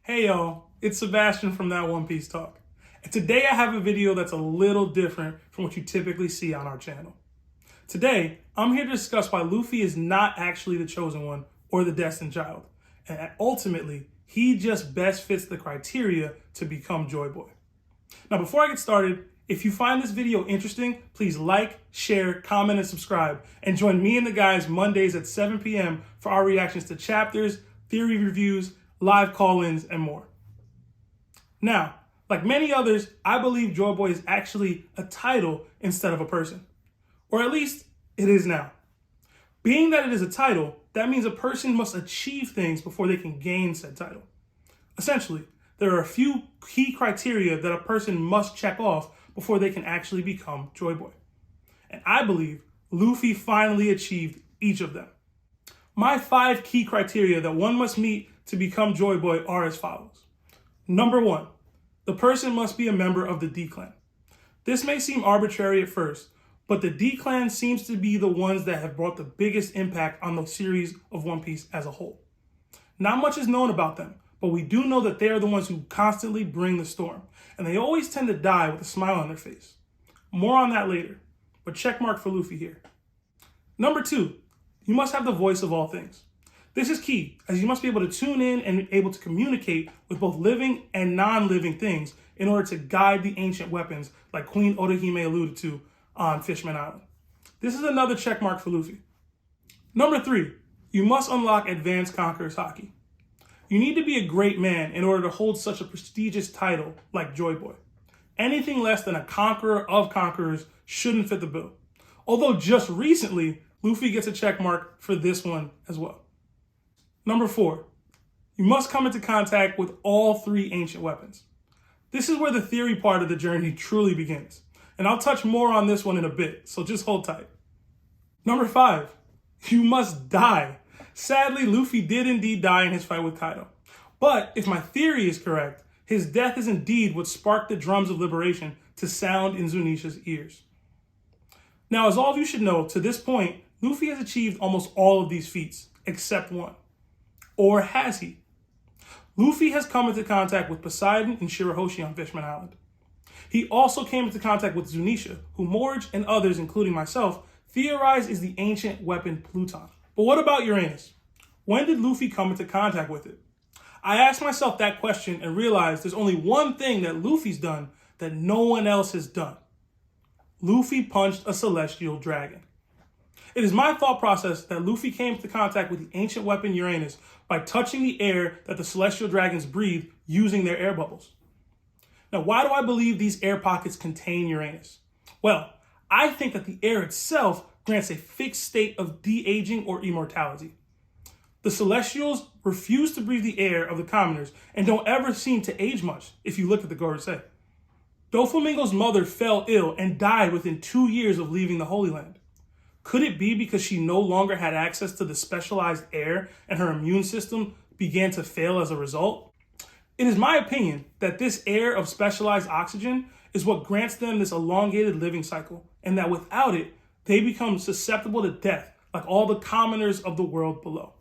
Hey y'all, it's Sebastian from That One Piece Talk. And today I have a video that's a little different from what you typically see on our channel. Today, I'm here to discuss why Luffy is not actually the chosen one or the destined child. And ultimately, he just best fits the criteria to become Joyboy. Now before I get started, if you find this video interesting, please like, share, comment, and subscribe. And join me and the guys Mondays at 7 p.m. for our reactions to chapters, theory reviews, live call-ins, and more. Now, like many others, I believe Joyboy is actually a title instead of a person. Or at least, it is now. Being that it is a title, that means a person must achieve things before they can gain said title. Essentially, there are a few key criteria that a person must check off before they can actually become Joyboy. And I believe Luffy finally achieved each of them. My 5 key criteria that one must meet to become Joyboy are as follows. Number 1, the person must be a member of the D-Clan. This may seem arbitrary at first, but the D-Clan seems to be the ones that have brought the biggest impact on the series of One Piece as a whole. Not much is known about them, but we do know that they are the ones who constantly bring the storm, and they always tend to die with a smile on their face. More on that later, but check mark for Luffy here. Number 2, you must have the voice of all things. This is key, as you must be able to tune in and able to communicate with both living and non-living things in order to guide the ancient weapons like Queen Otohime alluded to on Fishman Island. This is another check mark for Luffy. Number 3, you must unlock advanced Conquerors haki. You need to be a great man in order to hold such a prestigious title like Joyboy. Anything less than a conqueror of conquerors shouldn't fit the bill. Although just recently, Luffy gets a check mark for this one as well. Number 4, you must come into contact with all 3 ancient weapons. This is where the theory part of the journey truly begins. And I'll touch more on this one in a bit, so just hold tight. Number 5, you must die. Sadly, Luffy did indeed die in his fight with Kaido. But if my theory is correct, his death is indeed what sparked the drums of liberation to sound in Zunisha's ears. Now, as all of you should know, to this point, Luffy has achieved almost all of these feats, except one. Or has he? Luffy has come into contact with Poseidon and Shirahoshi on Fishman Island. He also came into contact with Zunisha, who Morge and others, including myself, theorize is the ancient weapon Pluton. But what about Uranus? When did Luffy come into contact with it? I asked myself that question and realized there's only one thing that Luffy's done that no one else has done. Luffy punched a celestial dragon. It is my thought process that Luffy came into contact with the ancient weapon Uranus by touching the air that the celestial dragons breathe using their air bubbles. Now, why do I believe these air pockets contain Uranus? Well, I think that the air itself grants a fixed state of de-aging or immortality. The Celestials refuse to breathe the air of the commoners and don't ever seem to age much if you look at the Gorosei. Doflamingo's mother fell ill and died within 2 years of leaving the Holy Land. Could it be because she no longer had access to the specialized air and her immune system began to fail as a result? It is my opinion that this air of specialized oxygen is what grants them this elongated living cycle, and that without it, they become susceptible to death like all the commoners of the world below.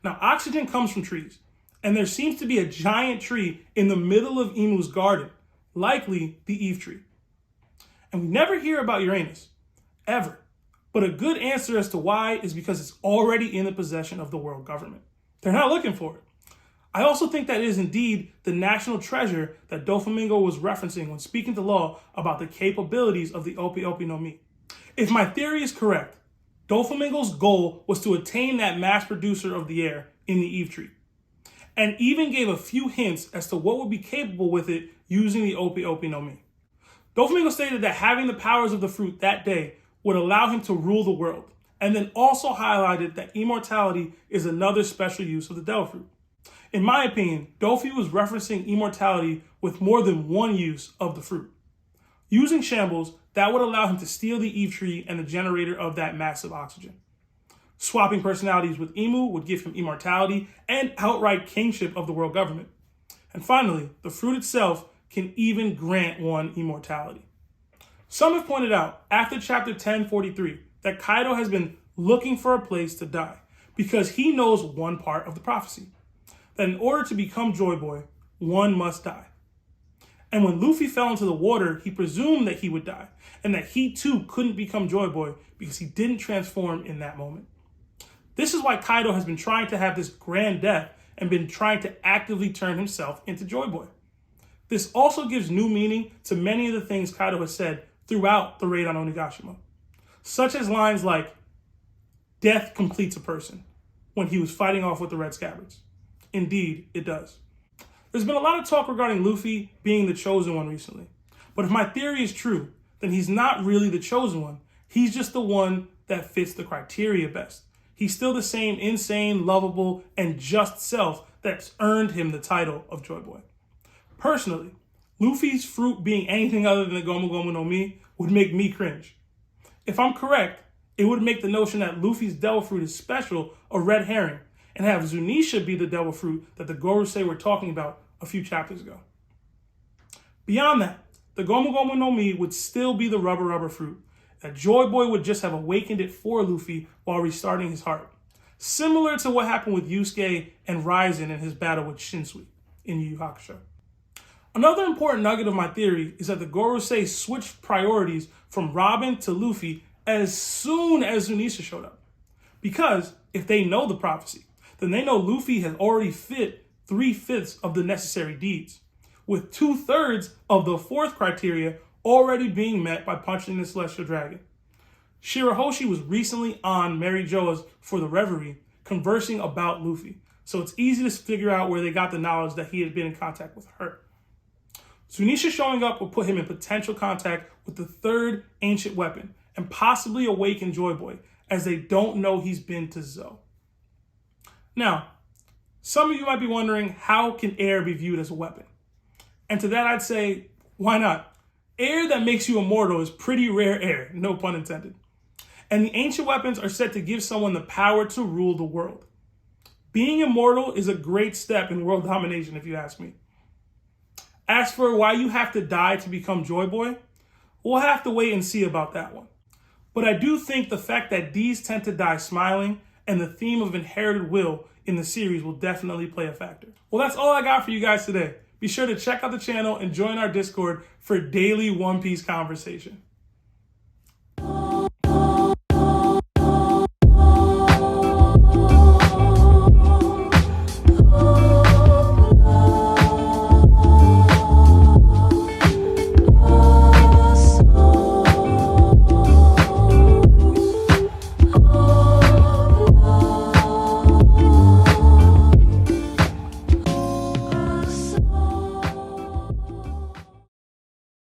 Now, oxygen comes from trees, and there seems to be a giant tree in the middle of Imu's garden, likely the Eve tree. And we never hear about Uranus, ever. But a good answer as to why is because it's already in the possession of the world government. They're not looking for it. I also think that it is indeed the national treasure that Doflamingo was referencing when speaking to Law about the capabilities of the Opi Opi no Mi. If my theory is correct, Doflamingo's goal was to attain that mass producer of the air in the Eve tree, and even gave a few hints as to what would be capable with it using the Opi Opi no Mi. Doflamingo stated that having the powers of the fruit that day would allow him to rule the world, and then also highlighted that immortality is another special use of the Devil Fruit. In my opinion, Dofi was referencing immortality with more than one use of the fruit. Using Shambles, that would allow him to steal the Eve tree and the generator of that massive oxygen. Swapping personalities with Imu would give him immortality and outright kingship of the world government. And finally, the fruit itself can even grant one immortality. Some have pointed out, after chapter 1043, that Kaido has been looking for a place to die because he knows one part of the prophecy. that in order to become Joyboy, one must die. And when Luffy fell into the water, he presumed that he would die, and that he too couldn't become Joyboy because he didn't transform in that moment. This is why Kaido has been trying to have this grand death and been trying to actively turn himself into Joyboy. This also gives new meaning to many of the things Kaido has said throughout the raid on Onigashima, such as lines like, "Death completes a person," when he was fighting off with the Red Scabbards. Indeed, it does. There's been a lot of talk regarding Luffy being the chosen one recently. But if my theory is true, then he's not really the chosen one. He's just the one that fits the criteria best. He's still the same insane, lovable, and just self that's earned him the title of Joyboy. Personally, Luffy's fruit being anything other than the Gomu Gomu no Mi would make me cringe. If I'm correct, it would make the notion that Luffy's devil fruit is special a red herring, and have Zunisha be the devil fruit that the Gorosei were talking about a few chapters ago. Beyond that, the Gomu Gomu no Mi would still be the rubber fruit, that Joyboy would just have awakened it for Luffy while restarting his heart. Similar to what happened with Yusuke and Raizen in his battle with Shinsui in Yu Yu Hakusho. Another important nugget of my theory is that the Gorosei switched priorities from Robin to Luffy as soon as Zunisha showed up. Because if they know the prophecy, then they know Luffy has already fit 3/5 of the necessary deeds, with 2/3 of the fourth criteria already being met by punching the Celestial Dragon. Shirahoshi was recently on Mary Joa's For the Reverie, conversing about Luffy, so it's easy to figure out where they got the knowledge that he had been in contact with her. Zunisha showing up will put him in potential contact with the third ancient weapon, and possibly awaken Joyboy, as they don't know he's been to Zou. Now, some of you might be wondering, how can air be viewed as a weapon? And to that I'd say, why not? Air that makes you immortal is pretty rare air, no pun intended. And the ancient weapons are said to give someone the power to rule the world. Being immortal is a great step in world domination, if you ask me. As for why you have to die to become Joyboy, we'll have to wait and see about that one. But I do think the fact that D's tend to die smiling and the theme of inherited will in the series will definitely play a factor. Well, that's all I got for you guys today. Be sure to check out the channel and join our Discord for daily One Piece conversation.